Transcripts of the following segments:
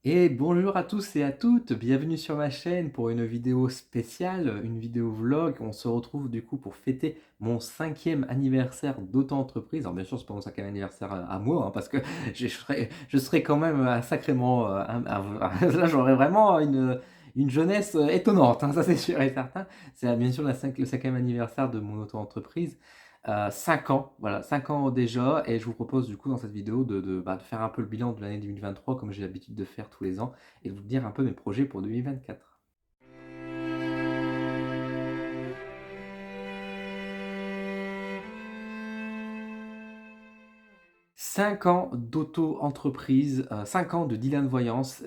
Et bonjour à tous et à toutes, bienvenue sur ma chaîne pour une vidéo spéciale, une vidéo vlog. On se retrouve du coup pour fêter mon 5e anniversaire d'auto-entreprise. Alors bien sûr, c'est pas mon 5e anniversaire à moi, hein, parce que je serais quand même sacrément... là, j'aurais vraiment une jeunesse étonnante, hein, ça c'est sûr et certain. C'est bien sûr le 5e anniversaire de mon auto-entreprise. 5 ans, voilà, 5 ans déjà, et je vous propose du coup dans cette vidéo de faire un peu le bilan de l'année 2023 comme j'ai l'habitude de faire tous les ans, et de vous dire un peu mes projets pour 2024. 5 ans d'auto-entreprise, 5 ans de Dylan Voyance,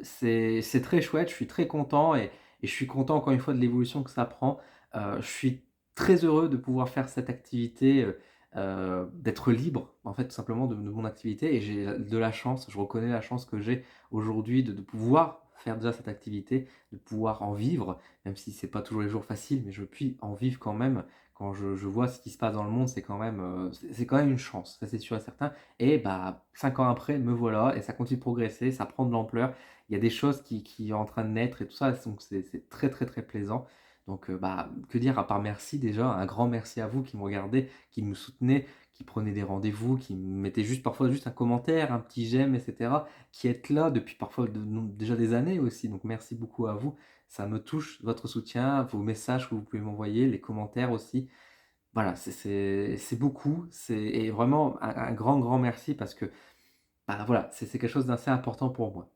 c'est très chouette, je suis très content et je suis content encore une fois de l'évolution que ça prend. Je suis très heureux de pouvoir faire cette activité, d'être libre en fait tout simplement de mon activité, et j'ai de la chance, je reconnais la chance que j'ai aujourd'hui de pouvoir faire déjà cette activité, de pouvoir en vivre, même si c'est pas toujours les jours faciles, mais je puis en vivre quand même. Quand je vois ce qui se passe dans le monde, c'est quand même une chance, ça c'est sûr et certain. Et bah, 5 ans après, me voilà, et ça continue de progresser, ça prend de l'ampleur. Il y a des choses qui sont en train de naître et tout ça, donc c'est très très très plaisant. Donc bah, que dire à part merci déjà, un grand merci à vous qui me regardez, qui me soutenez, qui prenez des rendez-vous, qui me mettez juste parfois juste un commentaire, un petit j'aime, etc. Qui êtes là depuis parfois déjà des années aussi. Donc merci beaucoup à vous. Ça me touche, votre soutien, vos messages que vous pouvez m'envoyer, les commentaires aussi. Voilà, c'est beaucoup, et vraiment un grand, grand merci parce que bah, voilà, c'est quelque chose d'assez important pour moi.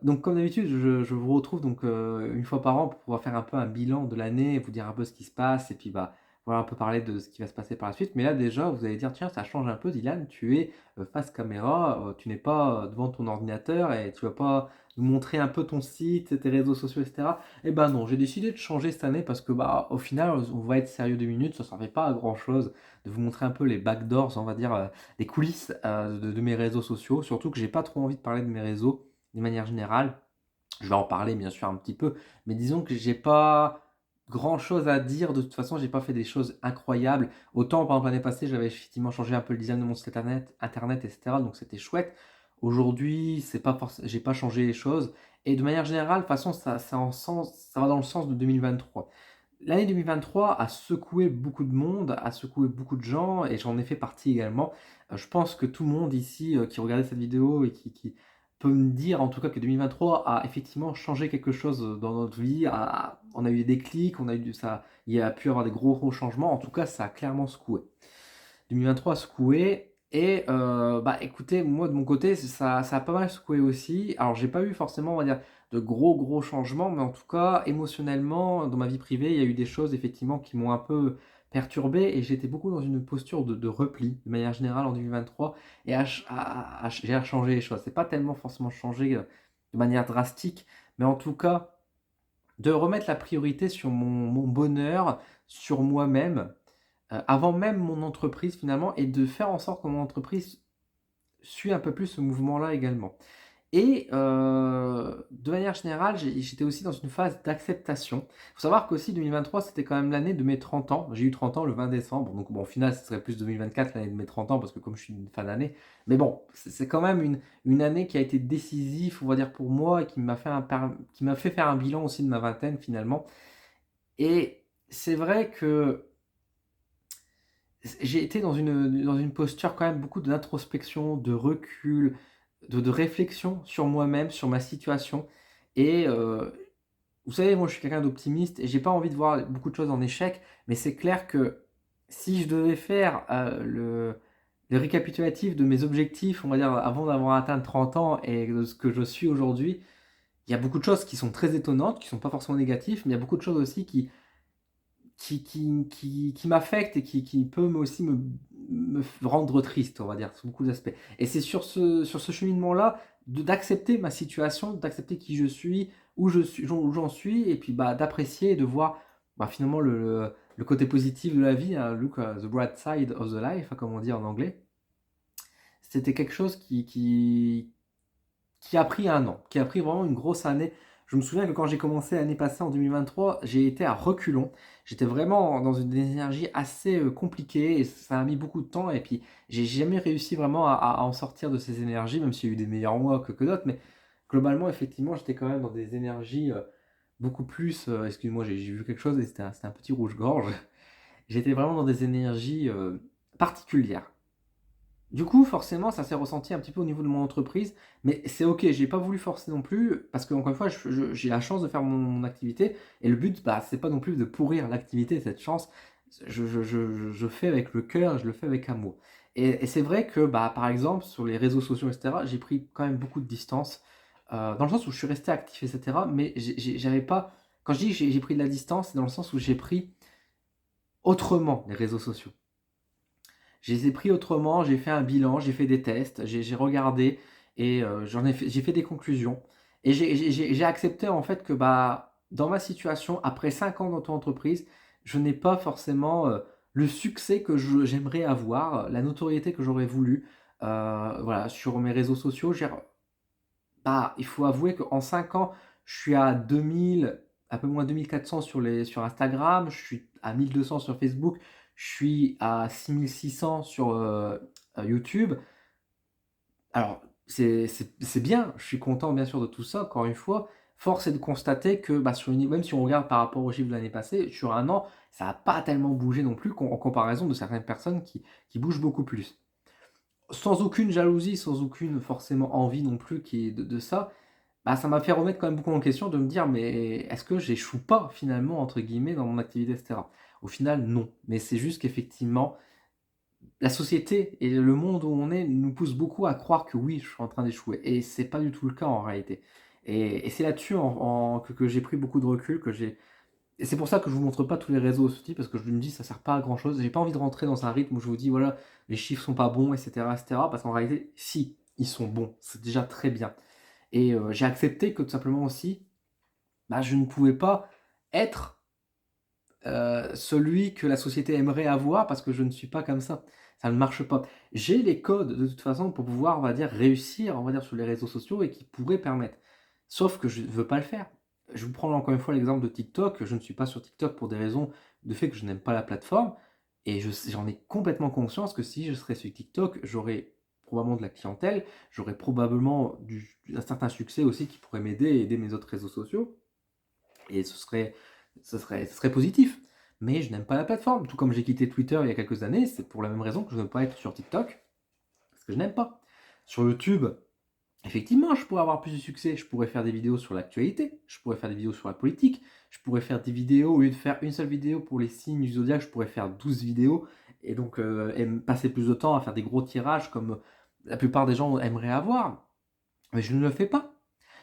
Donc comme d'habitude, je vous retrouve donc une fois par an pour pouvoir faire un peu un bilan de l'année, vous dire un peu ce qui se passe, et puis bah, voilà, un peu parler de ce qui va se passer par la suite. Mais là déjà, vous allez dire, tiens, ça change un peu, Dylan, tu es face caméra, tu n'es pas devant ton ordinateur et tu vas pas nous montrer un peu ton site, tes réseaux sociaux, etc. Eh ben non, j'ai décidé de changer cette année parce que bah, au final, on va être sérieux 2 minutes, ça ne servait pas à grand chose de vous montrer un peu les backdoors, on va dire, les coulisses de mes réseaux sociaux, surtout que j'ai pas trop envie de parler de mes réseaux de manière générale. Je vais en parler bien sûr un petit peu, mais disons que j'ai pas grand chose à dire. De toute façon, j'ai pas fait des choses incroyables. Autant par exemple l'année passée, j'avais effectivement changé un peu le design de mon site internet, etc. Donc c'était chouette. Aujourd'hui, c'est pas j'ai pas changé les choses. Et de manière générale, de toute façon, ça va dans le sens de 2023. L'année 2023 a secoué beaucoup de monde, a secoué beaucoup de gens, et j'en ai fait partie également. Je pense que tout le monde ici qui regardait cette vidéo et qui peut me dire en tout cas que 2023 a effectivement changé quelque chose dans notre vie. On a eu des déclics, il y a pu avoir des gros, gros changements. En tout cas, ça a clairement secoué. 2023 a secoué. Et bah écoutez, moi de mon côté, ça a pas mal secoué aussi. Alors j'ai pas eu forcément, on va dire, de gros gros changements, mais en tout cas, émotionnellement, dans ma vie privée, il y a eu des choses effectivement qui m'ont un peu perturbé, et j'étais beaucoup dans une posture de repli, de manière générale en 2023, et j'ai à changer les choses. C'est pas tellement forcément changé de manière drastique, mais en tout cas, de remettre la priorité sur mon bonheur, sur moi-même, avant même mon entreprise finalement, et de faire en sorte que mon entreprise suit un peu plus ce mouvement-là également. Et de manière générale, j'étais aussi dans une phase d'acceptation. Il faut savoir qu'aussi 2023, c'était quand même l'année de mes 30 ans. J'ai eu 30 ans le 20 décembre, donc bon, au final, ce serait plus 2024, l'année de mes 30 ans, parce que comme je suis une fin d'année. Mais bon, c'est quand même une année qui a été décisive, on va dire, pour moi, et qui m'a fait faire un bilan aussi de ma vingtaine finalement. Et c'est vrai que j'ai été dans une posture quand même beaucoup d'introspection, de recul, de réflexion sur moi-même, sur ma situation. Et vous savez, moi je suis quelqu'un d'optimiste et j'ai pas envie de voir beaucoup de choses en échec, mais c'est clair que si je devais faire le récapitulatif de mes objectifs, on va dire, avant d'avoir atteint 30 ans et de ce que je suis aujourd'hui, il y a beaucoup de choses qui sont très étonnantes, qui sont pas forcément négatives, mais il y a beaucoup de choses aussi qui m'affecte, et qui peut aussi me rendre triste, on va dire, sur beaucoup d'aspects. Et c'est sur ce cheminement-là d'accepter ma situation, d'accepter qui je suis, où j'en suis, et puis bah, d'apprécier et de voir bah, finalement le côté positif de la vie, hein, look the bright side of the life, hein, comme on dit en anglais. C'était quelque chose qui a pris un an, qui a pris vraiment une grosse année Je me souviens que quand j'ai commencé l'année passée en 2023, j'ai été à reculons. J'étais vraiment dans une énergie assez compliquée et ça a mis beaucoup de temps. Et puis, j'ai jamais réussi vraiment à en sortir de ces énergies, même s'il y a eu des meilleurs mois que d'autres. Mais globalement, effectivement, j'étais quand même dans des énergies beaucoup plus. Excuse-moi, j'ai vu quelque chose et c'était un petit rouge-gorge. J'étais vraiment dans des énergies particulières. Du coup, forcément, ça s'est ressenti un petit peu au niveau de mon entreprise, mais c'est OK, j'ai pas voulu forcer non plus parce qu'encore une fois, j'ai la chance de faire mon activité et le but, bah, c'est pas non plus de pourrir l'activité, cette chance. Je fais avec le cœur, je le fais avec amour. Et c'est vrai que, bah, par exemple, sur les réseaux sociaux, etc., j'ai pris quand même beaucoup de distance, dans le sens où je suis resté actif, etc., mais j'avais pas. Quand je dis que j'ai pris de la distance, c'est dans le sens où j'ai pris autrement les réseaux sociaux. Je les ai pris autrement, j'ai fait un bilan, j'ai fait des tests, j'ai regardé et j'ai fait des conclusions. Et j'ai accepté en fait que bah, dans ma situation, après 5 ans d'auto-entreprise, je n'ai pas forcément le succès que j'aimerais avoir, la notoriété que j'aurais voulu. Voilà, sur mes réseaux sociaux, bah, il faut avouer qu'en 5 ans, je suis à 2000, un peu moins 2400 sur Instagram, je suis à 1200 sur Facebook, je suis à 6600 sur YouTube. Alors, c'est bien, je suis content bien sûr de tout ça, encore une fois. Force est de constater que bah, même si on regarde par rapport aux chiffres de l'année passée, sur un an, ça n'a pas tellement bougé non plus en comparaison de certaines personnes qui bougent beaucoup plus. Sans aucune jalousie, sans aucune forcément envie non plus qui est de ça, bah, ça m'a fait remettre quand même beaucoup en question de me dire: «Mais est-ce que j'échoue pas finalement entre guillemets dans mon activité?» et cetera. Au final, non, mais c'est juste qu'effectivement, la société et le monde où on est nous poussent beaucoup à croire que oui, je suis en train d'échouer et c'est pas du tout le cas en réalité. Et c'est là-dessus que j'ai pris beaucoup de recul, que j'ai et c'est pour ça que je vous montre pas tous les réseaux aussi parce que je me dis: «Ça sert pas à grand chose». J'ai pas envie de rentrer dans un rythme où je vous dis: «Voilà, les chiffres sont pas bons» et cetera, parce qu'en réalité, si, ils sont bons, c'est déjà très bien. Et j'ai accepté que tout simplement aussi, bah, je ne pouvais pas être, celui que la société aimerait avoir parce que je ne suis pas comme ça. Ça ne marche pas. J'ai les codes de toute façon pour pouvoir, on va dire, réussir, on va dire, sur les réseaux sociaux et qui pourraient permettre. Sauf que je ne veux pas le faire. Je vous prends encore une fois l'exemple de TikTok. Je ne suis pas sur TikTok pour des raisons de fait que je n'aime pas la plateforme et j'en ai complètement conscience que si je serais sur TikTok, j'aurais probablement de la clientèle, j'aurais probablement un certain succès aussi qui pourrait m'aider et aider mes autres réseaux sociaux et ce serait positif. Mais je n'aime pas la plateforme. Tout comme j'ai quitté Twitter il y a quelques années, c'est pour la même raison que je ne veux pas être sur TikTok, parce que je n'aime pas. Sur YouTube, effectivement, je pourrais avoir plus de succès. Je pourrais faire des vidéos sur l'actualité, je pourrais faire des vidéos sur la politique, je pourrais faire des vidéos, au lieu de faire une seule vidéo pour les signes du zodiaque, je pourrais faire 12 vidéos et donc et passer plus de temps à faire des gros tirages comme la plupart des gens aimeraient avoir. Mais je ne le fais pas.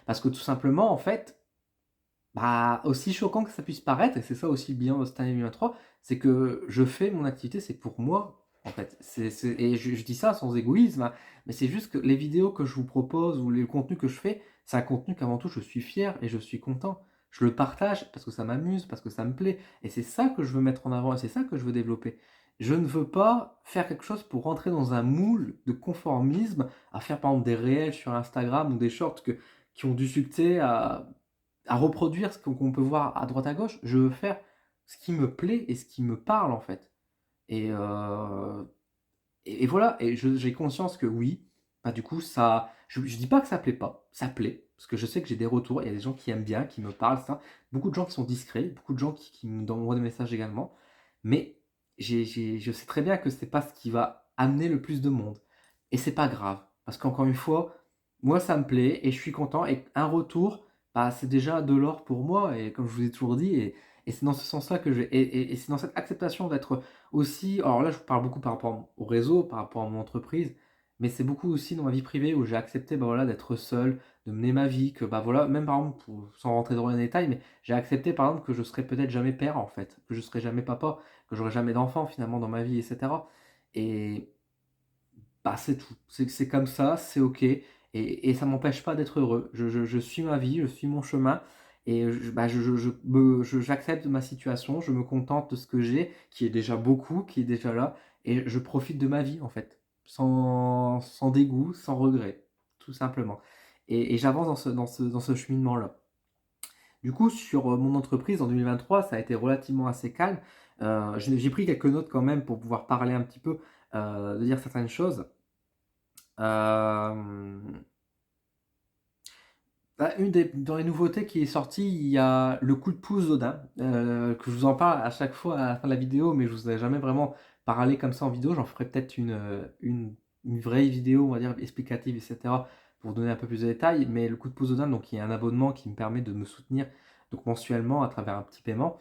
Parce que tout simplement, en fait, bah, aussi choquant que ça puisse paraître, et c'est ça aussi le bilan de cette année 2023, c'est que je fais mon activité, c'est pour moi, en fait. Et je dis ça sans égoïsme, hein, mais c'est juste que les vidéos que je vous propose ou le contenu que je fais, c'est un contenu qu'avant tout je suis fier et je suis content. Je le partage parce que ça m'amuse, parce que ça me plaît. Et c'est ça que je veux mettre en avant et c'est ça que je veux développer. Je ne veux pas faire quelque chose pour rentrer dans un moule de conformisme, à faire par exemple des réels sur Instagram ou des shorts qui ont du succès à reproduire ce qu'on peut voir à droite à gauche. Je veux faire ce qui me plaît et ce qui me parle en fait. Et, et voilà, et j'ai conscience que oui, bah du coup ça, je dis pas que ça plaît pas, ça plaît, parce que je sais que j'ai des retours, il y a des gens qui aiment bien, qui me parlent, ça. Beaucoup de gens qui sont discrets, beaucoup de gens qui me envoient des messages également, mais je sais très bien que c'est pas ce qui va amener le plus de monde. Et c'est pas grave, parce qu'encore une fois, moi ça me plaît et je suis content, et un retour, bah, c'est déjà de l'or pour moi, et comme je vous ai toujours dit, et c'est dans ce sens-là que et c'est dans cette acceptation d'être aussi, alors là je parle beaucoup par rapport au réseau, par rapport à mon entreprise, mais c'est beaucoup aussi dans ma vie privée où j'ai accepté bah, voilà, d'être seul, de mener ma vie, que bah voilà, même par exemple, sans rentrer dans les détails, mais j'ai accepté par exemple que je serais peut-être jamais père en fait, que je serais jamais papa, que j'aurais jamais d'enfant finalement dans ma vie, etc. Et bah c'est tout, c'est comme ça, c'est ok, et ça m'empêche pas d'être heureux. Je suis ma vie, je suis mon chemin, et bah, j'accepte ma situation, je me contente de ce que j'ai, qui est déjà beaucoup, qui est déjà là, et je profite de ma vie en fait, sans dégoût, sans regret, tout simplement. Et j'avance dans ce cheminement-là. Du coup, sur mon entreprise en 2023, ça a été relativement assez calme. J'ai pris quelques notes quand même pour pouvoir parler un petit peu, de dire certaines choses. Euh, Bah, dans les nouveautés qui est sortie, il y a le coup de pouce d'Odin, que je vous en parle à chaque fois à la fin de la vidéo, mais je vous ai jamais vraiment parlé comme ça en vidéo. J'en ferai peut-être une vraie vidéo, on va dire, explicative, etc., pour vous donner un peu plus de détails. Mais le coup de pouce d'Odin, donc il y a un abonnement qui me permet de me soutenir donc mensuellement à travers un petit paiement.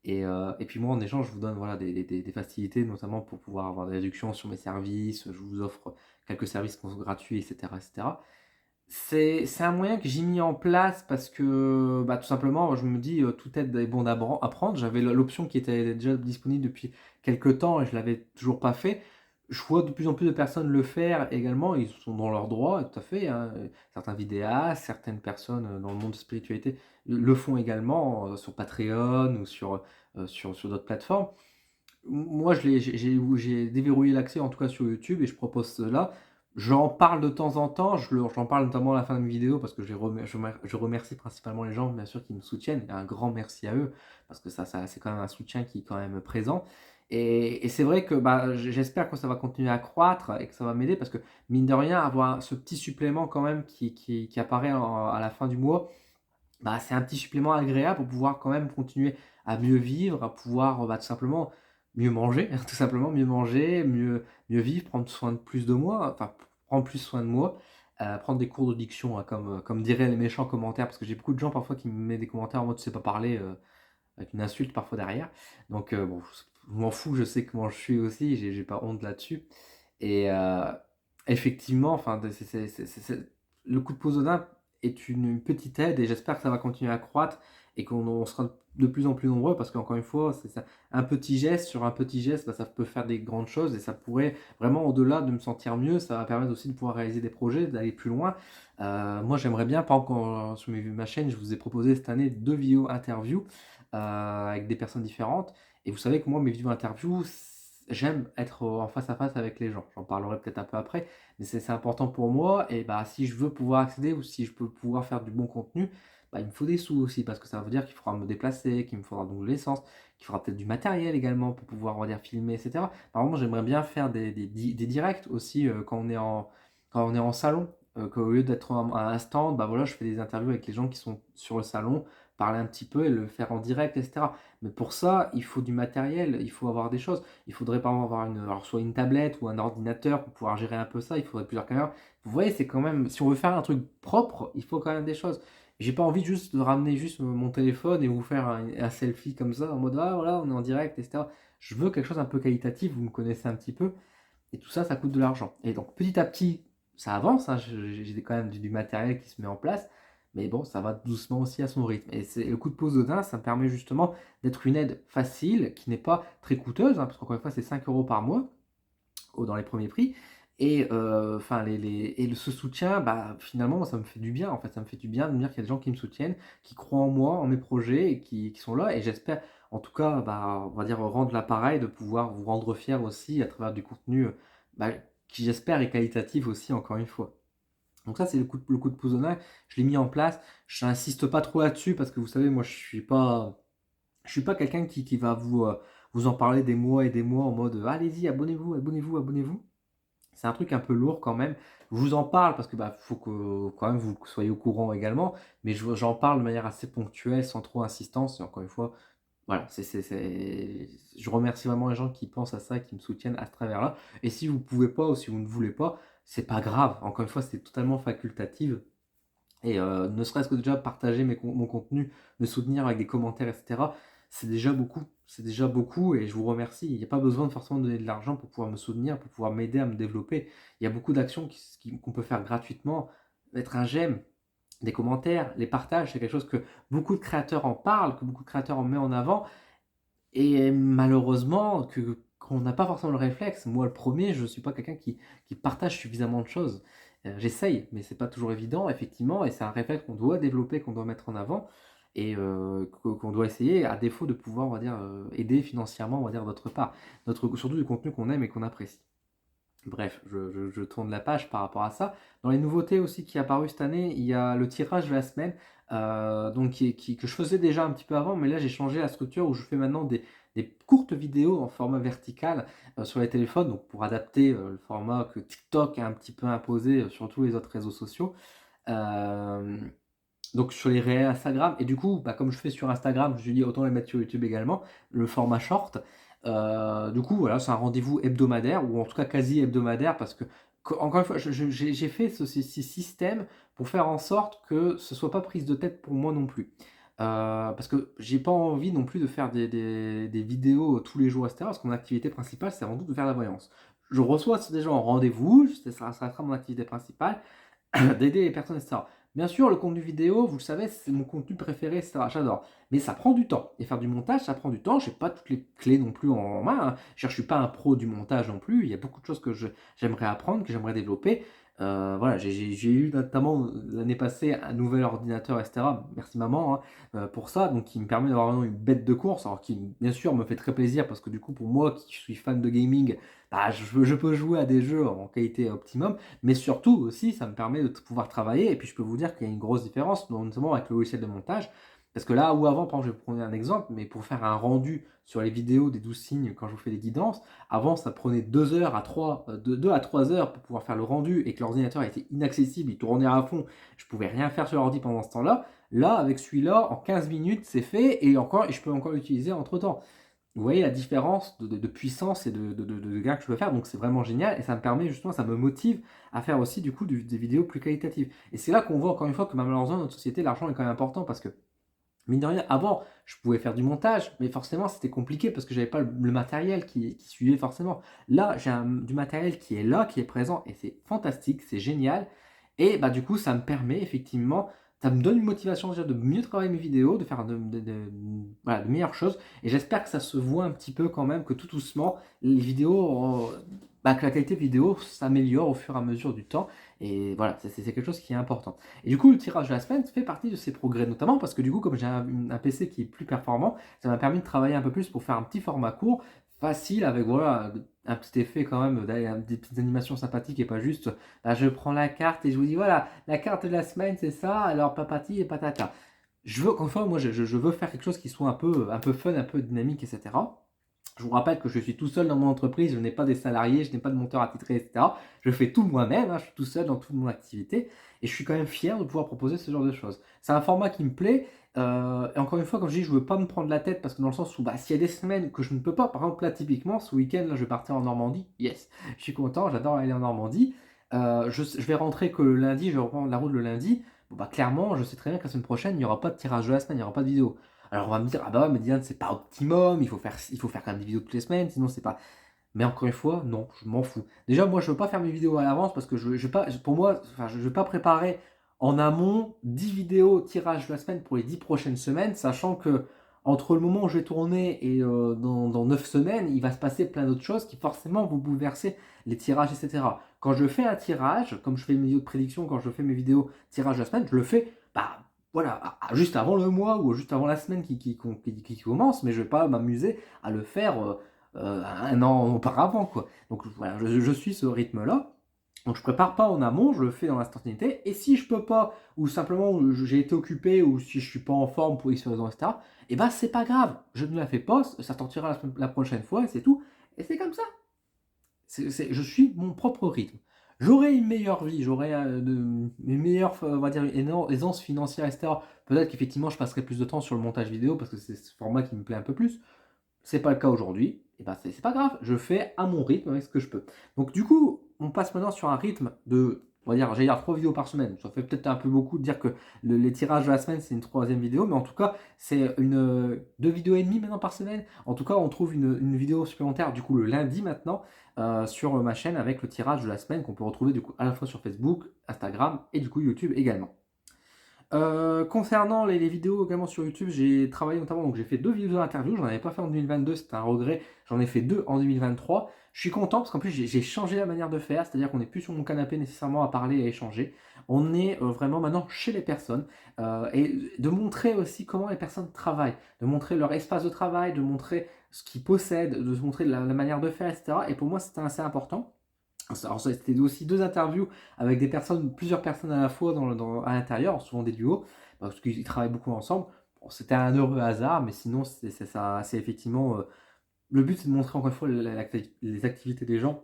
Et puis moi, en échange, je vous donne voilà, des facilités, notamment pour pouvoir avoir des réductions sur mes services. Je vous offre quelques services qui sont gratuits, etc., etc. C'est un moyen que j'ai mis en place parce que, bah, tout simplement, je me dis, toute aide est bon à prendre. J'avais l'option qui était déjà disponible depuis quelques temps et je l'avais toujours pas fait. Je vois de plus en plus de personnes le faire également, ils sont dans leur droit, tout à fait, hein. Certains vidéastes, certaines personnes dans le monde de spiritualité le font également sur Patreon ou sur d'autres plateformes. Moi, j'ai déverrouillé l'accès, en tout cas sur YouTube, et je propose cela. J'en parle de temps en temps, j'en parle notamment à la fin de mes vidéos parce que je remercie principalement les gens, bien sûr, qui me soutiennent. Et un grand merci à eux parce que ça c'est quand même un soutien qui est quand même présent. Et c'est vrai que bah, j'espère que ça va continuer à croître et que ça va m'aider parce que, mine de rien, avoir ce petit supplément quand même qui apparaît à la fin du mois, bah, c'est un petit supplément agréable pour pouvoir quand même continuer à mieux vivre, à pouvoir, bah, tout simplement mieux manger, tout simplement mieux manger, mieux vivre, prendre soin de plus de moi, enfin prendre plus soin de moi, prendre des cours de diction, hein, comme diraient les méchants commentaires, parce que j'ai beaucoup de gens parfois qui me mettent des commentaires en mode tu sais pas parler, avec une insulte parfois derrière. Donc bon, je m'en fous, je sais comment je suis aussi, j'ai pas honte là-dessus. Et effectivement, enfin, le coup de pouce d'Odin est une petite aide et j'espère que ça va continuer à croître et qu'on sera de plus en plus nombreux parce qu'encore une fois, c'est ça, un petit geste sur un petit geste, bah, ça peut faire des grandes choses et ça pourrait vraiment, au-delà de me sentir mieux, ça va permettre aussi de pouvoir réaliser des projets, d'aller plus loin. Moi, j'aimerais bien, par exemple, sur ma chaîne, je vous ai proposé cette année 2 vidéos interviews avec des personnes différentes. Et vous savez que moi, mes vidéos interviews, j'aime être en face à face avec les gens. J'en parlerai peut-être un peu après, mais c'est important pour moi. Et bah, si je veux pouvoir accéder ou si je peux pouvoir faire du bon contenu, bah, il me faut des sous aussi parce que ça veut dire qu'il faudra me déplacer, qu'il me faudra donc de l'essence, qu'il faudra peut-être du matériel également pour pouvoir, on va dire, filmer, etc. Par exemple, j'aimerais bien faire des directs aussi quand on est en salon. Qu'au lieu d'être à un stand, bah voilà, je fais des interviews avec les gens qui sont sur le salon, parler un petit peu et le faire en direct, etc. Mais pour ça, il faut du matériel, il faut avoir des choses. Il faudrait par exemple avoir alors soit une tablette ou un ordinateur pour pouvoir gérer un peu ça. Il faudrait plusieurs caméras. Vous voyez, c'est quand même, si on veut faire un truc propre, il faut quand même des choses. J'ai pas envie juste de ramener juste mon téléphone et vous faire un selfie comme ça en mode ah voilà, on est en direct, etc. Je veux quelque chose un peu qualitatif, vous me connaissez un petit peu. Et tout ça, ça coûte de l'argent. Et donc petit à petit, ça avance, hein, j'ai quand même du matériel qui se met en place, mais bon, ça va doucement aussi à son rythme. Et le coup de pause d'Odin, ça me permet justement d'être une aide facile, qui n'est pas très coûteuse, hein, parce qu'encore une fois, c'est 5 euros par mois dans les premiers prix. Et enfin, ce soutien, bah, finalement, ça me fait du bien. En fait, ça me fait du bien de me dire qu'il y a des gens qui me soutiennent, qui croient en moi, en mes projets, et qui sont là. Et j'espère, en tout cas, bah, on va dire rendre l'appareil, de pouvoir vous rendre fier aussi à travers du contenu bah, qui, j'espère, est qualitatif aussi, encore une fois. Donc ça, c'est le coup de pouce d'honneur. Je l'ai mis en place. Je n'insiste pas trop là-dessus parce que vous savez, moi, je suis pas quelqu'un qui va vous en parler des mois et des mois en mode allez-y, abonnez-vous, abonnez-vous, abonnez-vous. C'est un truc un peu lourd quand même. Je vous en parle parce que bah, faut que quand même vous soyez au courant également, mais j'en parle de manière assez ponctuelle, sans trop insistance. Et encore une fois, voilà, je remercie vraiment les gens qui pensent à ça, qui me soutiennent à ce travers-là. Et si vous pouvez pas ou si vous ne voulez pas, c'est pas grave. Encore une fois, c'est totalement facultatif. Et ne serait-ce que déjà partager mon contenu, me soutenir avec des commentaires, etc., c'est déjà beaucoup. C'est déjà beaucoup et je vous remercie. Il n'y a pas besoin de forcément donner de l'argent pour pouvoir me soutenir, pour pouvoir m'aider à me développer. Il y a beaucoup d'actions qu'on peut faire gratuitement. Mettre un j'aime, des commentaires, les partages, c'est quelque chose que beaucoup de créateurs en parlent, que beaucoup de créateurs en mettent en avant. Et malheureusement, qu'on n'a pas forcément le réflexe. Moi, le premier, je ne suis pas quelqu'un qui partage suffisamment de choses. J'essaye, mais c'est pas toujours évident, effectivement, et c'est un réflexe qu'on doit développer, qu'on doit mettre en avant, et qu'on doit essayer, à défaut de pouvoir, on va dire, aider financièrement, on va dire, d'autre part. Surtout du contenu qu'on aime et qu'on apprécie. Bref, je tourne la page par rapport à ça. Dans les nouveautés aussi qui est apparu cette année, il y a le tirage de la semaine. donc que je faisais déjà un petit peu avant, mais là j'ai changé la structure où je fais maintenant des courtes vidéos en format vertical, sur les téléphones, donc pour adapter, le format que TikTok a un petit peu imposé, sur tous les autres réseaux sociaux. Hem Donc sur les réels Instagram et du coup, bah, comme je fais sur Instagram, je me suis dit: «Autant les mettre sur YouTube également», le format short. Du coup, voilà, c'est un rendez-vous hebdomadaire ou en tout cas quasi hebdomadaire parce que encore une fois, j'ai fait ce système pour faire en sorte que ce soit pas prise de tête pour moi non plus. Parce que j'ai pas envie non plus de faire des vidéos tous les jours et cetera, parce que mon activité principale, c'est avant tout de faire la voyance. Je reçois des gens en rendez-vous, ça sera mon activité principale. D'aider les personnes et cetera. Bien sûr, le contenu vidéo, vous le savez, c'est mon contenu préféré et cetera, j'adore. Mais ça prend du temps et faire du montage, ça prend du temps. J'ai pas toutes les clés non plus en main, hein. Je suis pas un pro du montage non plus. Il y a beaucoup de choses que j'aimerais apprendre, que j'aimerais développer. Voilà, j'ai eu notamment, l'année passée un nouvel ordinateur et cetera. Merci maman, hein, pour ça, donc qui me permet d'avoir vraiment une bête de course, alors qui bien sûr me fait très plaisir parce que du coup pour moi qui suis fan de gaming, bah, je peux jouer à des jeux en qualité optimum. Mais surtout aussi, ça me permet de pouvoir travailler et puis je peux vous dire qu'il y a une grosse différence, notamment avec le logiciel de montage. Parce que là où avant, par exemple, je vais prendre un exemple, mais pour faire un rendu sur les vidéos des 12 signes quand je vous fais des guidances, avant ça prenait 2 heures à 3, de 2 à 3 heures pour pouvoir faire le rendu et que l'ordinateur était inaccessible, il tournait à fond, je pouvais rien faire sur l'ordi pendant ce temps-là. Là, avec celui-là, en 15 minutes, c'est fait et encore, et je peux encore l'utiliser entre temps. Vous voyez la différence de puissance et de gains que je peux faire, donc c'est vraiment génial et ça me permet justement, ça me motive à faire aussi du coup des vidéos plus qualitatives. Et c'est là qu'on voit encore une fois que malheureusement dans notre société, l'argent est quand même important parce que mine de rien, avant, je pouvais faire du montage, mais forcément c'était compliqué parce que j'avais pas le matériel qui suivait forcément. Là, j'ai du matériel qui est là, qui est présent et c'est fantastique, c'est génial. Et bah du coup, ça me permet effectivement, ça me donne une motivation déjà de mieux travailler mes vidéos, de faire voilà, de meilleures choses. Et j'espère que ça se voit un petit peu quand même, que tout doucement, les vidéos, bah, que la qualité vidéo s'améliore au fur et à mesure du temps. Et voilà, c'est quelque chose qui est important. Et du coup, le tirage de la semaine fait partie de ces progrès, notamment parce que du coup, comme j'ai un PC qui est plus performant, ça m'a permis de travailler un peu plus pour faire un petit format court, facile, avec voilà, un petit effet quand même, des petites animations sympathiques et pas juste, bah, je prends la carte et je vous dis voilà, la carte de la semaine c'est ça, alors papati et patata. Je veux, encore une fois, moi je veux faire quelque chose qui soit un peu fun, un peu dynamique, etc. Je vous rappelle que je suis tout seul dans mon entreprise, je n'ai pas des salariés, je n'ai pas de monteur attitré, etc. Je fais tout moi-même, hein, je suis tout seul dans toute mon activité et je suis quand même fier de pouvoir proposer ce genre de choses. C'est un format qui me plaît. Et encore une fois, comme je dis, je ne veux pas me prendre la tête parce que dans le sens où bah, s'il y a des semaines que je ne peux pas, par exemple là typiquement, ce week-end, là, je vais partir en Normandie, yes, je suis content, j'adore aller en Normandie. Je vais rentrer que le lundi, je reprends la route le lundi. Bon, bah, clairement, je sais très bien que la semaine prochaine, il n'y aura pas de tirage de la semaine, il n'y aura pas de vidéo. Alors on va me dire, ah bah ouais, mais Diane, c'est pas optimum, il faut faire quand même des vidéos toutes les semaines, sinon c'est pas. Mais encore une fois, non, je m'en fous. Déjà, moi, je veux pas faire mes vidéos à l'avance parce que je vais pas, pour moi, enfin, je vais pas préparer en amont 10 vidéos tirage de la semaine pour les 10 prochaines semaines, sachant que entre le moment où je vais tourner et dans 9 semaines, il va se passer plein d'autres choses qui forcément vont bouleverser les tirages, etc. Quand je fais un tirage, comme je fais mes vidéos de prédiction, quand je fais mes vidéos tirage de la semaine, je le fais, bah, voilà, juste avant le mois ou juste avant la semaine qui commence, mais je vais pas m'amuser à le faire. Un an auparavant, quoi. Donc voilà, je suis ce rythme-là. Donc je prépare pas en amont, je le fais dans l'instantanéité. Et si je peux pas, ou simplement j'ai été occupé, ou si je suis pas en forme pour X raison, etc., et ben c'est pas grave. Je ne la fais pas, ça sortira la prochaine fois, et c'est tout. Et c'est comme ça. Je suis mon propre rythme. J'aurai une meilleure vie, j'aurai une meilleure, on va dire, une aisance financière, etc. Peut-être qu'effectivement, je passerai plus de temps sur le montage vidéo parce que c'est ce format qui me plaît un peu plus. C'est pas le cas aujourd'hui, et ben c'est pas grave, je fais à mon rythme avec ce que je peux. Donc du coup, on passe maintenant sur un rythme de, on va dire, j'allais dire 3 vidéos par semaine. Ça fait peut-être un peu beaucoup de dire que les tirages de la semaine, c'est une troisième vidéo, mais en tout cas, c'est une 2 vidéos et demie maintenant par semaine. En tout cas, on trouve une vidéo supplémentaire, du coup, le lundi maintenant, sur ma chaîne avec le tirage de la semaine qu'on peut retrouver du coup à la fois sur Facebook, Instagram et du coup YouTube également. Concernant les vidéos également sur YouTube, j'ai travaillé notamment, donc j'ai fait 2 vidéos d'interview, j'en avais pas fait en 2022, c'était un regret, j'en ai fait 2 en 2023. Je suis content parce qu'en plus j'ai changé la manière de faire, c'est-à-dire qu'on n'est plus sur mon canapé nécessairement à parler et à échanger. On est vraiment maintenant chez les personnes et de montrer aussi comment les personnes travaillent, de montrer leur espace de travail, de montrer ce qu'ils possèdent, de montrer la manière de faire, etc. Et pour moi c'était assez important. Alors ça, c'était aussi 2 interviews avec des personnes, plusieurs personnes à la fois à l'intérieur, souvent des duos, parce qu'ils travaillent beaucoup ensemble. Bon, c'était un heureux hasard, mais sinon c'est effectivement, le but c'est de montrer encore une fois les activités des gens,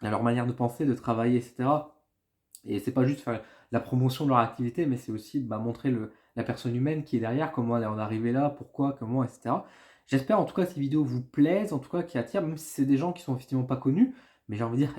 leur manière de penser, de travailler et cetera. Et c'est pas juste faire la promotion de leur activité, mais c'est aussi, bah, montrer la personne humaine qui est derrière, comment elle en est arrivée là, pourquoi, comment et cetera. J'espère en tout cas que ces vidéos vous plaisent, en tout cas qui attirent, même si c'est des gens qui sont effectivement pas connus, mais j'ai envie de dire,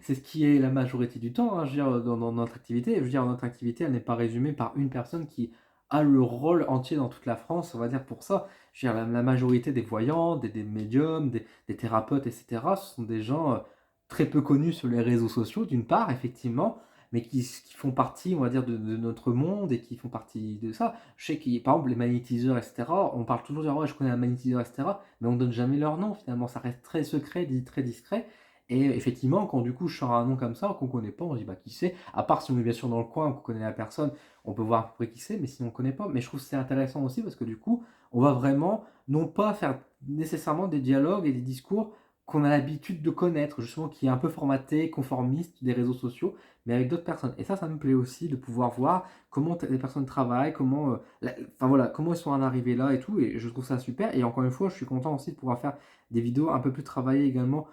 c'est ce qui est la majorité du temps, hein, je veux dire, dans notre activité. Je veux dire, notre activité, elle n'est pas résumée par une personne qui a le rôle entier dans toute la France, on va dire pour ça. Je veux dire, la majorité des voyants, des médiums, des thérapeutes et cetera, ce sont des gens, très peu connus sur les réseaux sociaux d'une part, effectivement, mais qui font partie, on va dire, de notre monde et qui font partie de ça. Je sais qu'il par exemple, les magnétiseurs et cetera, on parle toujours de: «Ah ouais, je connais un magnétiseur» et cetera, mais on donne jamais leur nom finalement, ça reste très secret, dit très discret. Et effectivement, quand du coup je sors un nom comme ça, qu'on connaît pas, on dit: «Bah, qui c'est?» À part si on est bien sûr dans le coin, qu'on connaît la personne, on peut voir à peu près qui c'est, mais sinon on connaît pas. Mais je trouve que c'est intéressant aussi parce que du coup, on va vraiment non pas faire nécessairement des dialogues et des discours qu'on a l'habitude de connaître, justement qui est un peu formaté, conformiste des réseaux sociaux, mais avec d'autres personnes. Et ça me plaît aussi de pouvoir voir comment les personnes travaillent, comment, enfin voilà, comment ils sont en arrivés là et tout. Et je trouve ça super. Et encore une fois, je suis content aussi de pouvoir faire des vidéos un peu plus travaillées également,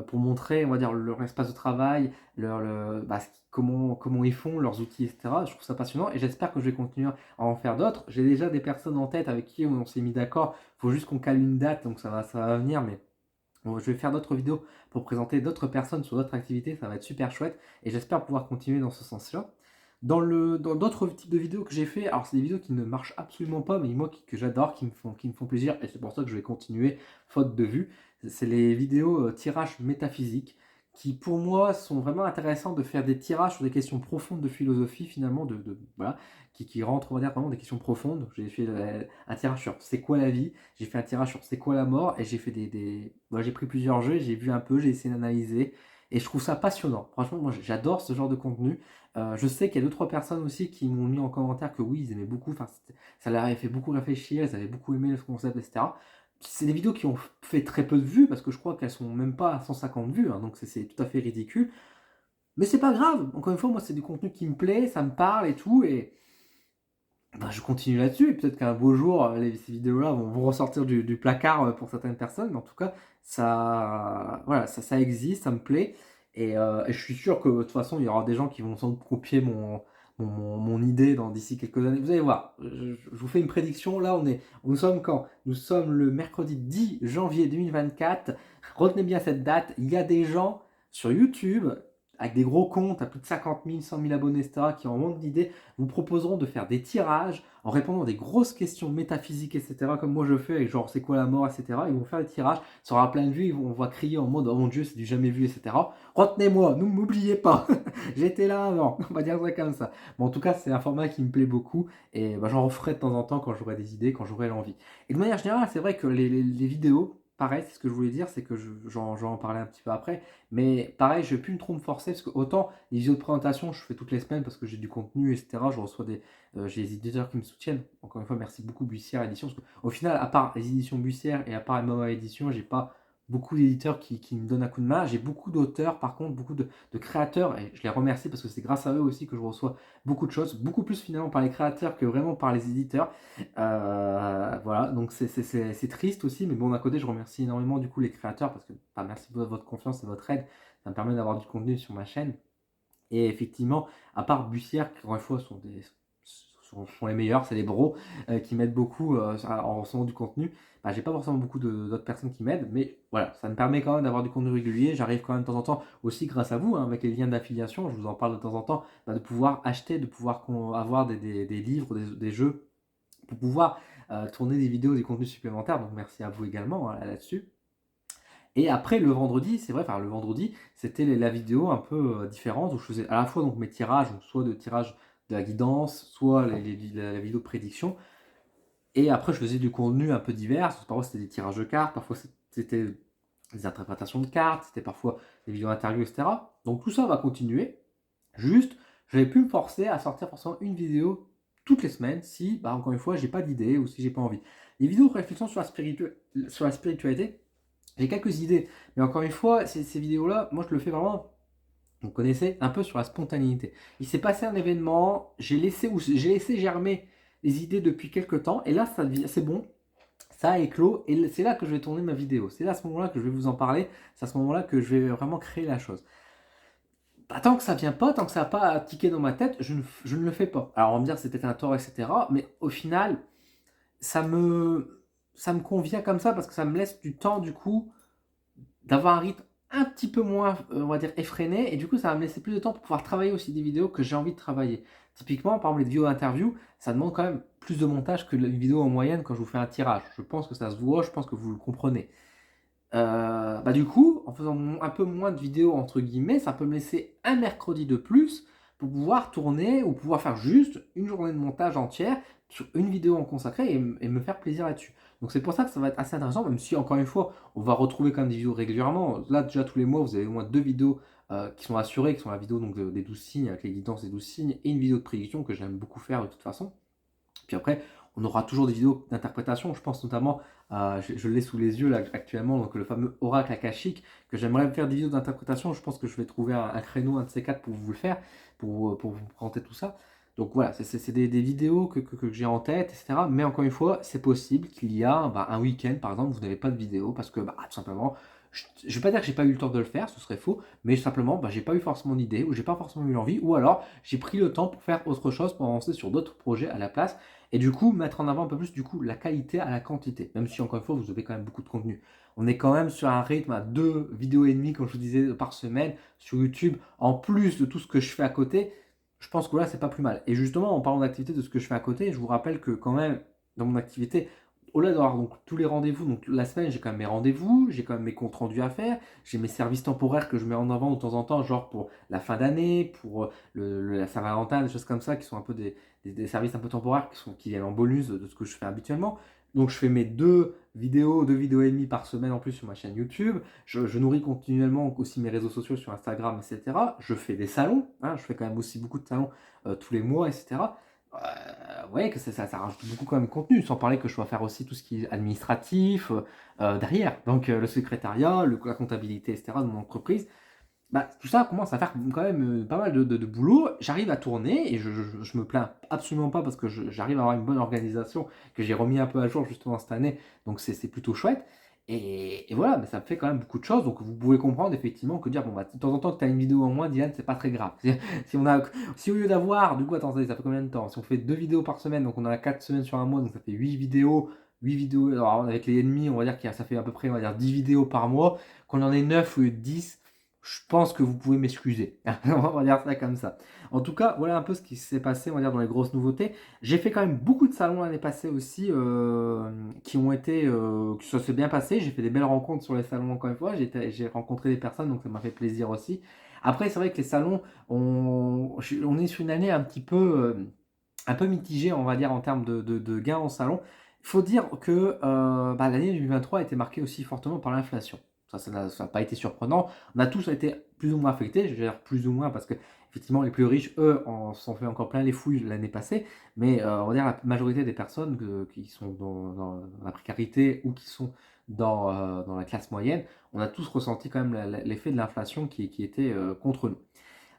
pour montrer, on va dire, leur espace de travail, bah, comment ils font, leurs outils, etc. Je trouve ça passionnant et j'espère que je vais continuer à en faire d'autres. J'ai déjà des personnes en tête avec qui on s'est mis d'accord. Il faut juste qu'on cale une date, donc ça va venir, mais bon, je vais faire d'autres vidéos pour présenter d'autres personnes sur d'autres activités, ça va être super chouette et j'espère pouvoir continuer dans ce sens-là. Dans d'autres types de vidéos que j'ai fait, alors c'est des vidéos qui ne marchent absolument pas, mais moi que j'adore, qui me font plaisir et c'est pour ça que je vais continuer faute de vues. C'est les vidéos tirages métaphysiques qui pour moi sont vraiment intéressants de faire des tirages sur des questions profondes de philosophie finalement, voilà, qui rentrent on va dire vraiment des questions profondes. J'ai fait un tirage sur c'est quoi la vie, j'ai fait un tirage sur c'est quoi la mort et j'ai fait voilà, j'ai pris plusieurs jeux, j'ai vu un peu, j'ai essayé d'analyser et je trouve ça passionnant. Franchement, moi j'adore ce genre de contenu. Je sais qu'il y a 2-3 personnes aussi qui m'ont mis en commentaire que oui, ils aimaient beaucoup, enfin, ça leur avait fait beaucoup réfléchir, ils avaient beaucoup aimé le concept, etc. C'est des vidéos qui ont fait très peu de vues parce que je crois qu'elles sont même pas à 150 vues, hein, donc c'est tout à fait ridicule. Mais c'est pas grave, encore une fois, moi c'est du contenu qui me plaît, ça me parle et tout, et bah, je continue là-dessus. Et peut-être qu'un beau jour, ces vidéos-là vont ressortir du placard pour certaines personnes, mais en tout cas, ça, voilà, ça existe, ça me plaît. Et je suis sûr que de toute façon, il y aura des gens qui vont sans doute copier mon idée d'ici quelques années. Vous allez voir, je vous fais une prédiction. Là, nous sommes quand? Nous sommes le mercredi 10 janvier 2024. Retenez bien cette date. Il y a des gens sur YouTube, avec des gros comptes à plus de 50 000, 100 000 abonnés, etc., qui ont manque d'idées, vous proposeront de faire des tirages en répondant à des grosses questions métaphysiques, etc., comme moi je fais, avec genre c'est quoi la mort, etc. Ils vont faire des tirages, ça aura plein de vues, on va crier en mode oh mon dieu, c'est du jamais vu, etc. Retenez-moi, ne m'oubliez pas, j'étais là avant, on va dire ça comme ça. Bon, en tout cas, c'est un format qui me plaît beaucoup et bah, j'en referai de temps en temps quand j'aurai des idées, quand j'aurai l'envie. Et de manière générale, c'est vrai que les vidéos, pareil, c'est ce que je voulais dire, c'est que j'en vais en parler un petit peu après, mais pareil, je vais plus trop me forcer parce que autant les vidéos de présentation, je fais toutes les semaines parce que j'ai du contenu, etc. Je reçois j'ai des éditeurs qui me soutiennent. Encore une fois, merci beaucoup Bussière Édition. Parce qu'au final, à part les éditions Bussière et à part MMA Édition, j'ai pas beaucoup d'éditeurs qui me donnent un coup de main. J'ai beaucoup d'auteurs, par contre, beaucoup de créateurs, et je les remercie parce que c'est grâce à eux aussi que je reçois beaucoup de choses, beaucoup plus finalement par les créateurs que vraiment par les éditeurs. Voilà, donc c'est triste aussi, mais bon, d'un côté, je remercie énormément du coup les créateurs parce que bah, merci pour votre confiance et votre aide. Ça me permet d'avoir du contenu sur ma chaîne. Et effectivement, à part Bussière, qui encore une fois sont les meilleurs, c'est les bros qui m'aident beaucoup en recevant du contenu. Bah, j'ai pas forcément beaucoup d'autres personnes qui m'aident, mais voilà, ça me permet quand même d'avoir du contenu régulier. J'arrive quand même de temps en temps, aussi grâce à vous, hein, avec les liens d'affiliation, je vous en parle de temps en temps, bah, de pouvoir acheter, de pouvoir avoir des livres, des jeux, pour pouvoir tourner des vidéos, des contenus supplémentaires. Donc merci à vous également hein, là-dessus. Et après le vendredi, c'est vrai, enfin le vendredi, c'était la vidéo un peu différente où je faisais à la fois donc mes tirages, donc soit de tirage de la guidance, soit la vidéo de prédiction. Et après je faisais du contenu un peu divers. Parfois c'était des tirages de cartes, parfois c'était des interprétations de cartes, c'était parfois des vidéos interviews, etc. Donc tout ça va continuer. Juste, je n'avais plus me forcer à sortir forcément une vidéo toutes les semaines si, bah, encore une fois, j'ai pas d'idée ou si j'ai pas envie. Les vidéos de réflexion sur la spiritualité, j'ai quelques idées, mais encore une fois, ces vidéos-là, moi je le fais vraiment Vous connaissez? Un peu sur la spontanéité. Il s'est passé un événement, j'ai laissé germer les idées depuis quelque temps et là ça devient c'est bon, ça a éclos et c'est là que je vais tourner ma vidéo. C'est là à ce moment-là que je vais vous en parler, c'est à ce moment-là que je vais vraiment créer la chose. Bah, tant que ça vient pas, tant que ça n'a pas tiqué dans ma tête, je ne le fais pas. Alors on va me dire c'était un tort, etc. Mais au final, ça me, ça me convient comme ça parce que ça me laisse du temps du coup d'avoir un rythme un petit peu moins, on va dire, effréné. Et du coup, ça va me laisser plus de temps pour pouvoir travailler aussi des vidéos que j'ai envie de travailler. Typiquement, par exemple, les vidéos d'interview, ça demande quand même plus de montage que les vidéos en moyenne quand je vous fais un tirage. Je pense que ça se voit, je pense que vous le comprenez. Bah du coup, en faisant un peu moins de vidéos entre guillemets, ça peut me laisser un mercredi de plus pour pouvoir tourner ou pouvoir faire juste une journée de montage entière sur une vidéo en consacré et me faire plaisir là-dessus. Donc c'est pour ça que ça va être assez intéressant, même si encore une fois, on va retrouver quand même des vidéos régulièrement. Là déjà tous les mois, vous avez au moins deux vidéos qui sont assurées, qui sont la vidéo donc des 12 signes avec les guidances des 12 signes et une vidéo de prédiction que j'aime beaucoup faire de toute façon. Puis après, on aura toujours des vidéos d'interprétation. Je pense notamment, je l'ai sous les yeux là actuellement, donc le fameux oracle akashique, que j'aimerais faire des vidéos d'interprétation. Je pense que je vais trouver un créneau, un de ces quatre, pour vous le faire, pour vous présenter tout ça. Donc voilà, c'est des vidéos que j'ai en tête, etc. Mais encore une fois, c'est possible qu'il y a un week-end, par exemple, vous n'avez pas de vidéo parce que tout simplement, je ne vais pas dire que j'ai pas eu le temps de le faire, ce serait faux, mais simplement, j'ai pas eu forcément d'idée, ou j'ai pas forcément eu l'envie, ou alors j'ai pris le temps pour faire autre chose, pour avancer sur d'autres projets à la place. Et du coup, mettre en avant un peu plus du coup la qualité à la quantité. Même si encore une fois, vous avez quand même beaucoup de contenu. On est quand même sur un rythme à 2 vidéos et demie, comme je vous disais, par semaine sur YouTube, en plus de tout ce que je fais à côté. Je pense que là, c'est pas plus mal. Et justement, en parlant d'activité, de ce que je fais à côté, je vous rappelle que quand même, dans mon activité, au-delà d'avoir donc tous les rendez-vous, donc la semaine, j'ai quand même mes rendez-vous, j'ai quand même mes comptes rendus à faire, j'ai mes services temporaires que je mets en avant de temps en temps, genre pour la fin d'année, pour la Saint-Valentin, des choses comme ça, qui sont un peu des services un peu temporaires qui viennent en bonus de ce que je fais habituellement. Donc je fais mes 2 vidéos et demie par semaine en plus sur ma chaîne YouTube. Je nourris continuellement aussi mes réseaux sociaux sur Instagram, etc. Je fais des salons, hein, je fais quand même aussi beaucoup de salons tous les mois, etc. Vous voyez que ça rajoute beaucoup quand même de contenu, sans parler que je dois faire aussi tout ce qui est administratif derrière. Donc le secrétariat, la comptabilité, etc. de mon entreprise. Tout ça commence à faire quand même pas mal de boulot. J'arrive à tourner et je me plains absolument pas parce que j'arrive à avoir une bonne organisation que j'ai remis un peu à jour justement cette année. Donc c'est plutôt chouette. Et voilà, mais ça me fait quand même beaucoup de choses. Donc vous pouvez comprendre effectivement que dire, bon, de temps en temps que tu as une vidéo en moins, Dylan, c'est pas très grave. Si au lieu d'avoir, du coup, attendez, ça fait combien de temps? Si on fait 2 vidéos par semaine, donc on a 4 semaines sur un mois, donc ça fait 8 vidéos. 8 vidéos, alors avec les ennemis, on va dire que ça fait à peu près, on va dire 10 vidéos par mois. Qu'on en ait 9 ou 10, je pense que vous pouvez m'excuser. On va dire ça comme ça. En tout cas, voilà un peu ce qui s'est passé, on va dire, dans les grosses nouveautés. J'ai fait quand même beaucoup de salons l'année passée aussi, qui ont été, que ça s'est bien passé. J'ai fait des belles rencontres sur les salons encore une fois. J'ai rencontré des personnes, donc ça m'a fait plaisir aussi. Après, c'est vrai que les salons, on est sur une année un peu mitigée, on va dire, en termes de gains en salon. Il faut dire que l'année 2023 a été marquée aussi fortement par l'inflation. Ça n'a pas été surprenant. On a tous été plus ou moins affectés, je veux dire plus ou moins parce que effectivement les plus riches, eux, en sont fait encore plein les fouilles l'année passée, mais on va dire la majorité des personnes qui sont dans la précarité ou qui sont dans la classe moyenne, on a tous ressenti quand même l'effet de l'inflation qui était contre nous.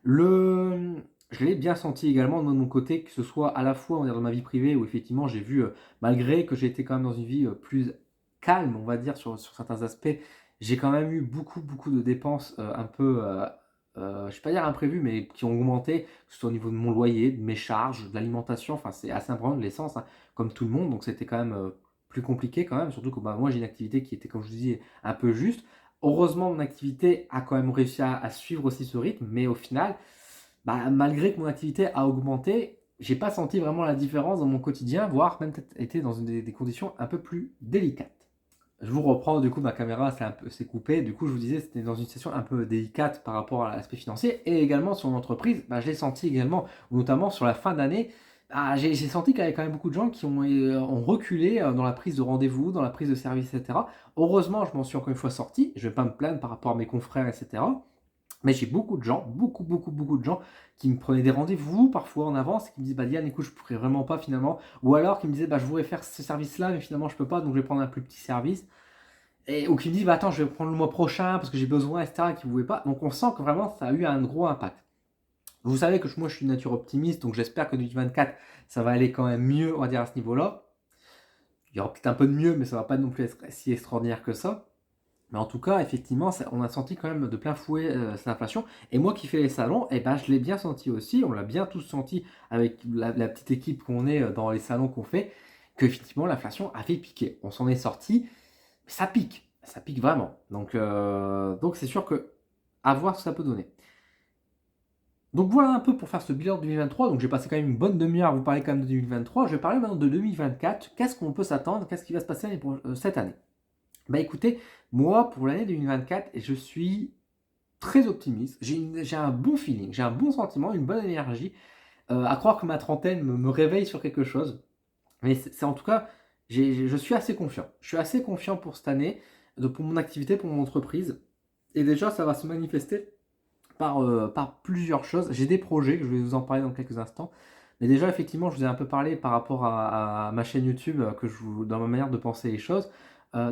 Le, je l'ai bien senti également de mon côté, que ce soit à la fois on va dire, dans ma vie privée où effectivement j'ai vu, malgré que j'ai été quand même dans une vie plus calme, on va dire, sur certains aspects, j'ai quand même eu beaucoup de dépenses un peu, je ne vais pas dire imprévues, mais qui ont augmenté, que ce soit au niveau de mon loyer, de mes charges, de l'alimentation, enfin c'est assez important, de l'essence, hein, comme tout le monde, donc c'était quand même plus compliqué quand même, surtout que moi j'ai une activité qui était, comme je vous dis, un peu juste. Heureusement, mon activité a quand même réussi à suivre aussi ce rythme, mais au final, malgré que mon activité a augmenté, j'ai pas senti vraiment la différence dans mon quotidien, voire même peut-être été dans des conditions un peu plus délicates. Je vous reprends, du coup, ma caméra s'est coupée. Du coup, je vous disais, c'était dans une situation un peu délicate par rapport à l'aspect financier. Et également sur mon entreprise, je l'ai senti également, notamment sur la fin d'année. J'ai senti qu'il y avait quand même beaucoup de gens qui ont reculé dans la prise de rendez-vous, dans la prise de service, etc. Heureusement, je m'en suis encore une fois sorti. Je ne vais pas me plaindre par rapport à mes confrères, etc. Mais j'ai beaucoup de gens, beaucoup de gens qui me prenaient des rendez-vous parfois en avance et qui me disent Diane, écoute, je pourrais vraiment pas finalement. Ou alors qui me disaient je voudrais faire ce service-là, mais finalement je peux pas, donc je vais prendre un plus petit service. ou qui me disent: «Bah, attends, je vais prendre le mois prochain parce que j'ai besoin» et cetera, qui ne pouvaient pas. Donc on sent que vraiment ça a eu un gros impact. Vous savez que moi je suis de nature optimiste, donc j'espère que 2024 ça va aller quand même mieux, on va dire à ce niveau-là. Il y aura peut-être un peu de mieux, mais ça va pas non plus être si extraordinaire que ça. Mais en tout cas, effectivement, on a senti quand même de plein fouet cette inflation. Et moi qui fais les salons, eh ben, je l'ai bien senti aussi. On l'a bien tous senti avec la petite équipe qu'on est dans les salons qu'on fait, que effectivement l'inflation avait piqué. On s'en est sorti, mais ça pique vraiment. Donc c'est sûr que à voir ce que ça peut donner. Donc voilà un peu pour faire ce bilan de 2023. Donc j'ai passé quand même une bonne demi-heure à vous parler quand même de 2023. Je vais parler maintenant de 2024. Qu'est-ce qu'on peut s'attendre? Qu'est-ce qui va se passer cette année? Bah écoutez, moi pour l'année 2024, je suis très optimiste. J'ai un bon feeling, j'ai un bon sentiment, une bonne énergie. À croire que ma trentaine me réveille sur quelque chose. Mais c'est en tout cas, je suis assez confiant. Je suis assez confiant pour cette année, pour mon activité, pour mon entreprise. Et déjà, ça va se manifester par plusieurs choses. J'ai des projets, que je vais vous en parler dans quelques instants. Mais déjà, effectivement, je vous ai un peu parlé par rapport à ma chaîne YouTube, dans ma manière de penser les choses.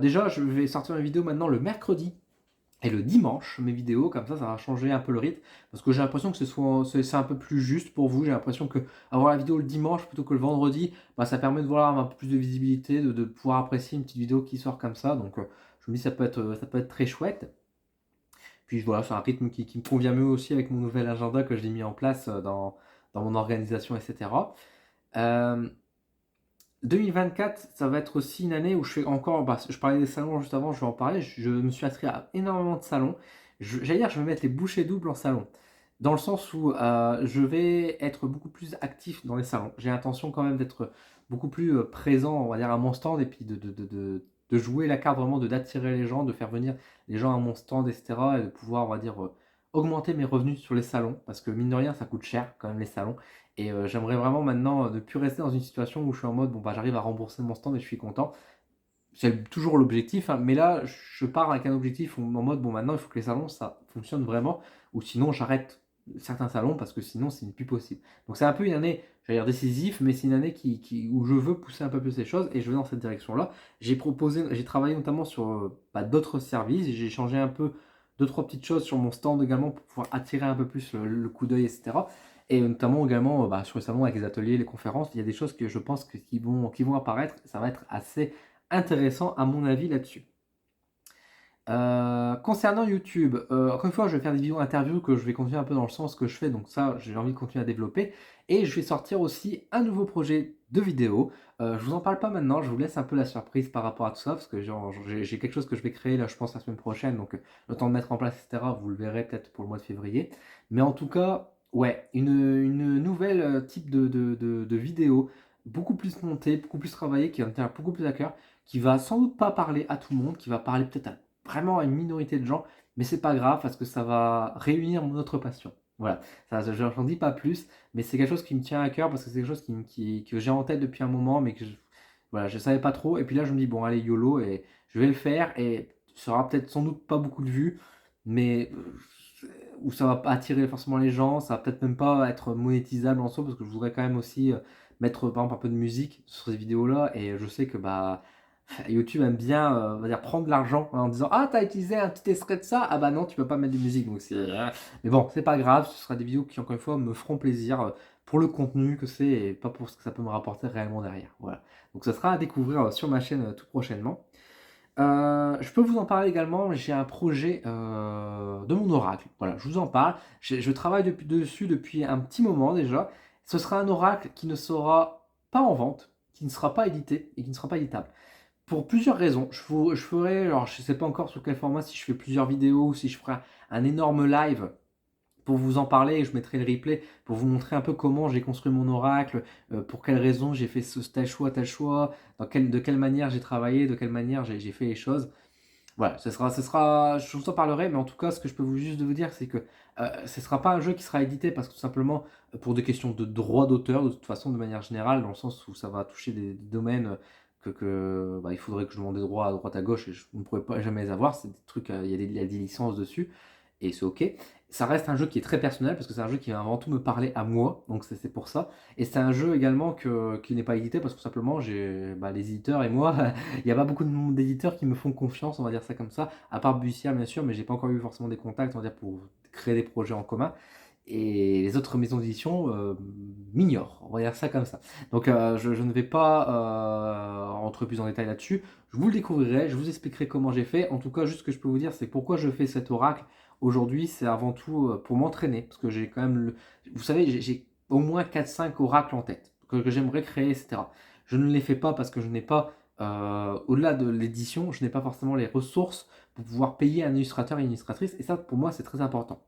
Déjà, je vais sortir une vidéo maintenant le mercredi et le dimanche, mes vidéos, comme ça va changer un peu le rythme, parce que j'ai l'impression que c'est un peu plus juste pour vous. J'ai l'impression que avoir la vidéo le dimanche plutôt que le vendredi, bah, ça permet de voir un peu plus de visibilité, de pouvoir apprécier une petite vidéo qui sort comme ça. Donc, je me dis ça peut être très chouette. Puis voilà, c'est un rythme qui me convient mieux aussi avec mon nouvel agenda que j'ai mis en place dans mon organisation, etc. Euh, 2024, ça va être aussi une année où je fais encore, bah, je parlais des salons juste avant, je vais en parler, je me suis inscrit à énormément de salons. J'allais dire, je vais mettre les bouchées doubles en salon, dans le sens où je vais être beaucoup plus actif dans les salons. J'ai l'intention quand même d'être beaucoup plus présent, on va dire, à mon stand, et puis de jouer la carte vraiment, d'attirer les gens, de faire venir les gens à mon stand, etc. Et de pouvoir, on va dire, augmenter mes revenus sur les salons, parce que mine de rien, ça coûte cher quand même les salons. Et j'aimerais vraiment maintenant ne plus rester dans une situation où je suis en mode bon bah j'arrive à rembourser mon stand et je suis content. C'est toujours l'objectif, hein, mais là je pars avec un objectif en mode bon maintenant il faut que les salons ça fonctionne vraiment, ou sinon j'arrête certains salons parce que sinon c'est plus possible. Donc c'est un peu une année, j'allais dire décisive, mais c'est une année où je veux pousser un peu plus les choses et je vais dans cette direction-là. J'ai travaillé notamment sur d'autres services, j'ai changé un peu deux trois petites choses sur mon stand également pour pouvoir attirer un peu plus le coup d'œil, etc. Et notamment également sur le salon avec les ateliers, les conférences, il y a des choses que je pense qui vont apparaître. Ça va être assez intéressant à mon avis là-dessus. Concernant YouTube, encore une fois, je vais faire des vidéos interviews que je vais continuer un peu dans le sens que je fais, donc ça, j'ai envie de continuer à développer. Et je vais sortir aussi un nouveau projet de vidéo. Je vous en parle pas maintenant, je vous laisse un peu la surprise par rapport à tout ça, parce que j'ai quelque chose que je vais créer là, je pense, la semaine prochaine, donc le temps de mettre en place, etc., vous le verrez peut-être pour le mois de février. Mais en tout cas, ouais, une nouvelle type de vidéo, beaucoup plus montée, beaucoup plus travaillée, qui va me tenir beaucoup plus à cœur, qui va sans doute pas parler à tout le monde, qui va parler peut-être à vraiment à une minorité de gens, mais c'est pas grave parce que ça va réunir mon autre passion. Voilà, ça, j'en dis pas plus, mais c'est quelque chose qui me tient à cœur parce que c'est quelque chose que j'ai en tête depuis un moment, mais voilà, je savais pas trop. Et puis là, je me dis, bon, allez, YOLO, et je vais le faire, et ça aura peut-être sans doute pas beaucoup de vues, mais où ça va pas attirer forcément les gens, ça va peut-être même pas être monétisable en soi, parce que je voudrais quand même aussi mettre par exemple un peu de musique sur ces vidéos-là, et je sais que bah YouTube aime bien on va dire, prendre de l'argent en disant ah t'as utilisé un petit extrait de ça, ah bah non tu peux pas mettre de musique, donc mais bon c'est pas grave, ce sera des vidéos qui encore une fois me feront plaisir pour le contenu que c'est et pas pour ce que ça peut me rapporter réellement derrière, voilà. Donc ça sera à découvrir sur ma chaîne tout prochainement. Je peux vous en parler également, j'ai un projet de mon oracle, voilà, je vous en parle, je travaille dessus depuis un petit moment déjà. Ce sera un oracle qui ne sera pas en vente, qui ne sera pas édité et qui ne sera pas éditable. Pour plusieurs raisons. Je ferai, alors je ne sais pas encore sur quel format, si je fais plusieurs vidéos ou si je ferai un énorme live pour vous en parler, et je mettrai le replay pour vous montrer un peu comment j'ai construit mon oracle, pour quelles raisons j'ai fait tel choix, de quelle manière j'ai travaillé, de quelle manière j'ai fait les choses. Voilà, je vous en parlerai, mais en tout cas, ce que je peux juste vous dire, c'est que ce ne sera pas un jeu qui sera édité parce que tout simplement, pour des questions de droit d'auteur, de toute façon, de manière générale, dans le sens où ça va toucher des domaines il faudrait que je demande des droits à droite à gauche et je ne pourrais pas jamais les avoir. C'est des trucs, il y a des licences dessus et c'est ok. ça reste un jeu qui est très personnel parce que c'est un jeu qui va avant tout me parler à moi, donc c'est pour ça. Et c'est un jeu également qui n'est pas édité parce que simplement les éditeurs et moi, il n'y a pas beaucoup d'éditeurs qui me font confiance, on va dire ça comme ça, à part Bussière bien sûr, mais j'ai pas encore eu forcément des contacts, on va dire, pour créer des projets en commun. Et les autres maisons d'édition m'ignorent, on va dire ça comme ça. Donc je ne vais pas rentrer plus en détail là-dessus. Je vous le découvrirai, je vous expliquerai comment j'ai fait. En tout cas, juste ce que je peux vous dire, c'est pourquoi je fais cet oracle. Aujourd'hui, c'est avant tout pour m'entraîner, parce que j'ai quand même Vous savez, j'ai au moins 4-5 oracles en tête, que j'aimerais créer, etc. Je ne les fais pas parce que je n'ai pas, au-delà de l'édition, je n'ai pas forcément les ressources pour pouvoir payer un illustrateur et une illustratrice, et ça, pour moi, c'est très important.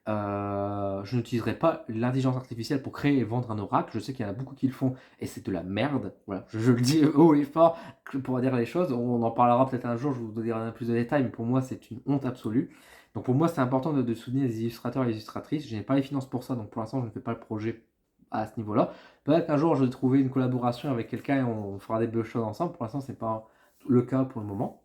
Je n'utiliserai pas l'intelligence artificielle pour créer et vendre un oracle. Je sais qu'il y en a beaucoup qui le font et c'est de la merde. Voilà, je le dis haut et fort pour dire les choses. On en parlera peut-être un jour, je vous donnerai plus de détails, mais pour moi, c'est une honte absolue. Donc pour moi, c'est important de soutenir les illustrateurs et les illustratrices. Je n'ai pas les finances pour ça, donc pour l'instant, je ne fais pas le projet à ce niveau-là. Peut-être qu'un jour, je vais trouver une collaboration avec quelqu'un et on fera des belles choses ensemble. Pour l'instant, c'est pas le cas pour le moment.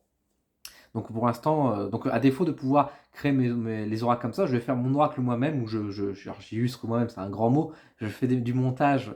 Donc pour l'instant, donc à défaut de pouvoir créer les oracles comme ça, je vais faire mon oracle moi-même, où j'illustre moi-même, c'est un grand mot, je fais du montage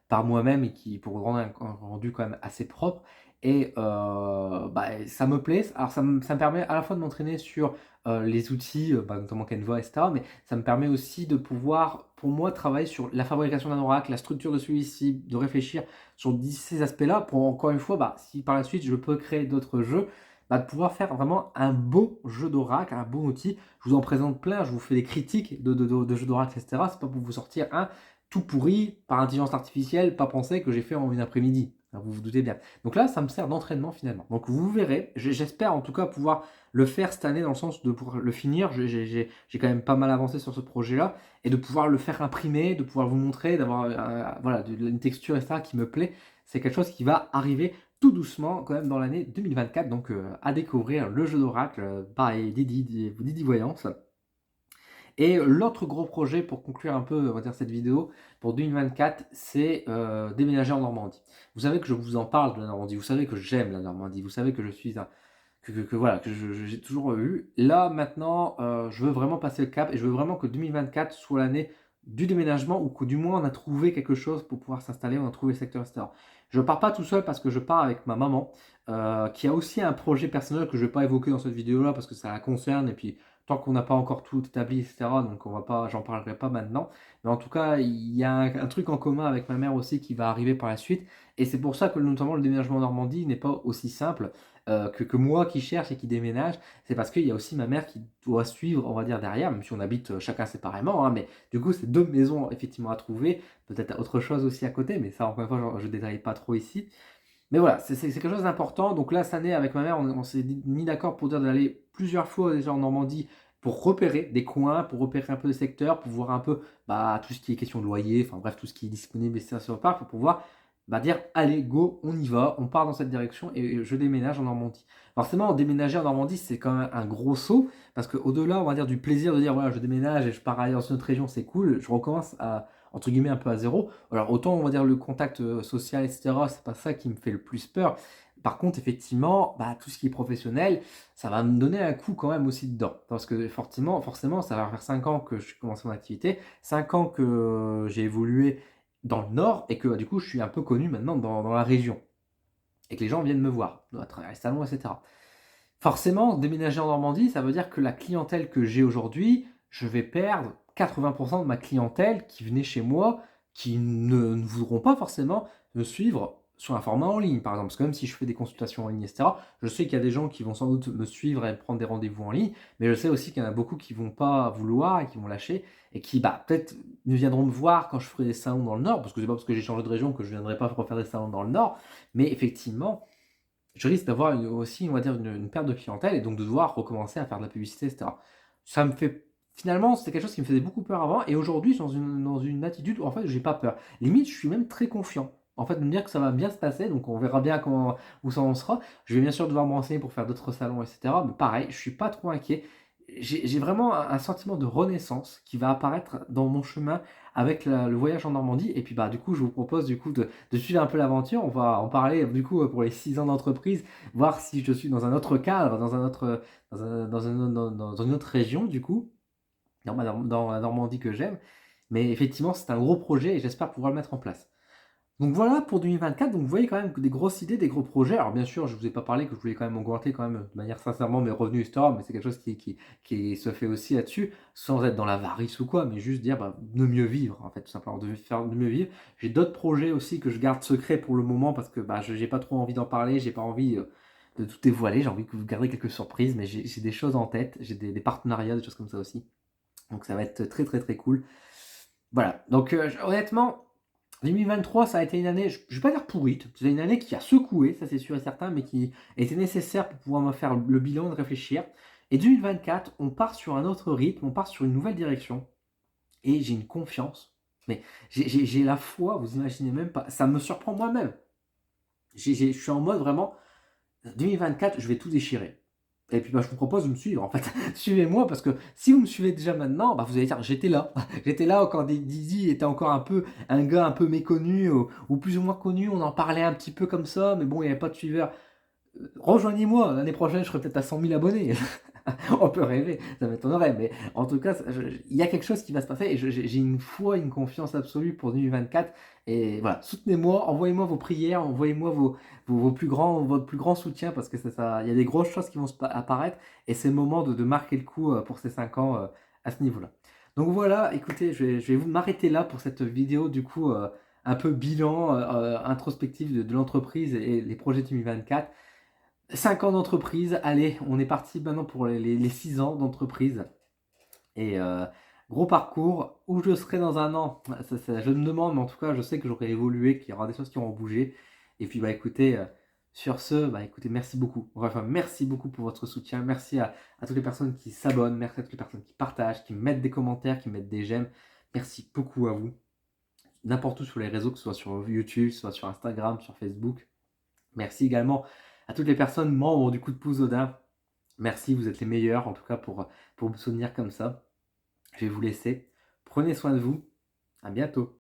par moi-même et pour rendre un rendu quand même assez propre. Et ça me plaît. Alors ça me permet à la fois de m'entraîner sur les outils, notamment Canva, etc. Mais ça me permet aussi de pouvoir, pour moi, travailler sur la fabrication d'un oracle, la structure de celui-ci, de réfléchir sur ces aspects-là, pour encore une fois, si par la suite je peux créer d'autres jeux, de pouvoir faire vraiment un beau jeu d'oracle, un beau outil. Je vous en présente plein, je vous fais des critiques de jeux d'oracle, etc. C'est pas pour vous sortir un tout pourri par intelligence artificielle, pas pensé, que j'ai fait en une après-midi. Vous vous doutez bien. Donc là, ça me sert d'entraînement finalement. Donc vous verrez, j'espère en tout cas pouvoir le faire cette année dans le sens de pouvoir le finir. J'ai quand même pas mal avancé sur ce projet-là et de pouvoir le faire imprimer, de pouvoir vous montrer, d'avoir voilà, une texture et ça qui me plaît. C'est quelque chose qui va arriver tout doucement quand même dans l'année 2024. Donc à découvrir le jeu d'oracle par Didi Voyance. Et l'autre gros projet pour conclure un peu, on va dire, cette vidéo pour 2024, c'est déménager en Normandie. Vous savez que je vous en parle de la Normandie, vous savez que j'aime la Normandie, vous savez que je suis un, voilà, que j'ai toujours eu. Là maintenant, je veux vraiment passer le cap et je veux vraiment que 2024 soit l'année du déménagement ou que du moins on a trouvé quelque chose pour pouvoir s'installer, on a trouvé le secteur, etc. Je pars pas tout seul parce que je pars avec ma maman, qui a aussi un projet personnel que je vais pas évoquer dans cette vidéo-là parce que ça la concerne et puis tant qu'on n'a pas encore tout établi, etc. Donc on va pas, j'en parlerai pas maintenant. Mais en tout cas, il y a un truc en commun avec ma mère aussi qui va arriver par la suite. Et c'est pour ça que notamment le déménagement en Normandie n'est pas aussi simple que moi qui cherche et qui déménage. C'est parce qu'il y a aussi ma mère qui doit suivre, on va dire, derrière, même si on habite chacun séparément. Hein, mais du coup, c'est deux maisons effectivement à trouver. Peut-être autre chose aussi à côté, mais ça, encore une fois, je ne détaille pas trop ici. Mais voilà, c'est quelque chose d'important. Donc là, cette année, avec ma mère, on s'est mis d'accord pour dire d'aller plusieurs fois déjà en Normandie pour repérer des coins, pour repérer un peu des secteurs, pour voir un peu tout ce qui est question de loyer, enfin bref, tout ce qui est disponible, etc. sur le parc, pour pouvoir dire allez, go, on y va, on part dans cette direction et je déménage en Normandie. Forcément, déménager en Normandie, c'est quand même un gros saut, parce qu'au-delà, on va dire, du plaisir de dire voilà, je déménage et je pars ailleurs dans une autre région, c'est cool, je recommence à entre guillemets un peu à zéro. Alors autant on va dire le contact social, etc., c'est pas ça qui me fait le plus peur. Par contre, effectivement, tout ce qui est professionnel, ça va me donner un coup quand même aussi dedans. Parce que forcément, ça va faire 5 ans que je commence mon activité, 5 ans que j'ai évolué dans le Nord et que du coup je suis un peu connu maintenant dans la région. Et que les gens viennent me voir à travers les salons, etc. Forcément, déménager en Normandie, ça veut dire que la clientèle que j'ai aujourd'hui, je vais perdre 80% de ma clientèle qui venait chez moi, qui ne voudront pas forcément me suivre sur un format en ligne, par exemple. Parce que même si je fais des consultations en ligne, etc., je sais qu'il y a des gens qui vont sans doute me suivre et prendre des rendez-vous en ligne, mais je sais aussi qu'il y en a beaucoup qui vont pas vouloir et qui vont lâcher, et qui peut-être ne viendront me voir quand je ferai des salons dans le Nord, parce que c'est pas parce que j'ai changé de région que je ne viendrai pas refaire des salons dans le Nord, mais effectivement, je risque d'avoir aussi, on va dire, une perte de clientèle et donc de devoir recommencer à faire de la publicité, etc. Ça me fait. Finalement, c'était quelque chose qui me faisait beaucoup peur avant et aujourd'hui, je suis dans une attitude où en fait, j'ai pas peur. Limite, je suis même très confiant. En fait, de me dire que ça va bien se passer, donc on verra bien où ça en sera. Je vais bien sûr devoir me renseigner pour faire d'autres salons, etc. Mais pareil, je suis pas trop inquiet. J'ai vraiment un sentiment de renaissance qui va apparaître dans mon chemin avec le voyage en Normandie. Et puis du coup, je vous propose du coup de suivre un peu l'aventure. On va en parler du coup pour les 6 ans d'entreprise, voir si je suis dans un autre cadre, dans une autre région du coup. dans la Normandie que j'aime. Mais effectivement, c'est un gros projet et j'espère pouvoir le mettre en place. Donc voilà pour 2024, donc vous voyez quand même que des grosses idées, des gros projets. Alors bien sûr, je vous ai pas parlé que je voulais quand même augmenter quand même de manière sincèrement mes revenus store, mais c'est quelque chose qui se fait aussi là-dessus, sans être dans l'avarice ou quoi, mais juste dire bah, de mieux vivre en fait, tout simplement, de mieux vivre. J'ai d'autres projets aussi que je garde secrets pour le moment parce que bah, je j'ai pas trop envie d'en parler, j'ai pas envie de tout dévoiler, j'ai envie que vous gardiez quelques surprises, mais j'ai des choses en tête, j'ai des partenariats, des choses comme ça aussi. Donc ça va être très très très cool. Voilà, donc honnêtement, 2023, ça a été une année, je vais pas dire pourrite, c'est une année qui a secoué, ça c'est sûr et certain, mais qui était nécessaire pour pouvoir me faire le bilan, de réfléchir. Et 2024, on part sur un autre rythme, on part sur une nouvelle direction, et j'ai une confiance, mais j'ai la foi, vous imaginez même pas, ça me surprend moi-même. Je suis en mode vraiment, 2024, je vais tout déchirer. Et puis bah, je vous propose de me suivre en fait. Suivez-moi parce que si vous me suivez déjà maintenant, bah, vous allez dire j'étais là. J'étais là quand Didi était encore un peu un gars un peu méconnu ou plus ou moins connu. On en parlait un petit peu comme ça, mais bon, il n'y avait pas de suiveurs. Rejoignez-moi, l'année prochaine je serai peut-être à 100 000 abonnés. On peut rêver, ça m'étonnerait, mais en tout cas, il y a quelque chose qui va se passer et j'ai une foi, une confiance absolue pour 2024. Et voilà, soutenez-moi, envoyez-moi vos prières, envoyez-moi votre plus grand soutien parce que il y a des grosses choses qui vont apparaître et c'est le moment de marquer le coup pour ces 5 ans à ce niveau-là. Donc voilà, écoutez, je vais vous m'arrêter là pour cette vidéo du coup un peu bilan introspectif de l'entreprise et les projets 2024. 5 ans d'entreprise, allez, on est parti maintenant pour les 6 ans d'entreprise. Et gros parcours, où je serai dans un an, je me demande, mais en tout cas, je sais que j'aurai évolué, qu'il y aura des choses qui auront bougé. Et puis, bah écoutez, sur ce, bah écoutez, merci beaucoup. Enfin, merci beaucoup pour votre soutien. Merci à toutes les personnes qui s'abonnent, merci à toutes les personnes qui partagent, qui mettent des commentaires, qui mettent des j'aime. Merci beaucoup à vous. N'importe où sur les réseaux, que ce soit sur YouTube, que ce soit sur Instagram, sur Facebook. Merci également à toutes les personnes membres du coup de pouce Odin. Merci, vous êtes les meilleurs en tout cas pour me soutenir comme ça. Je vais vous laisser. Prenez soin de vous. À bientôt.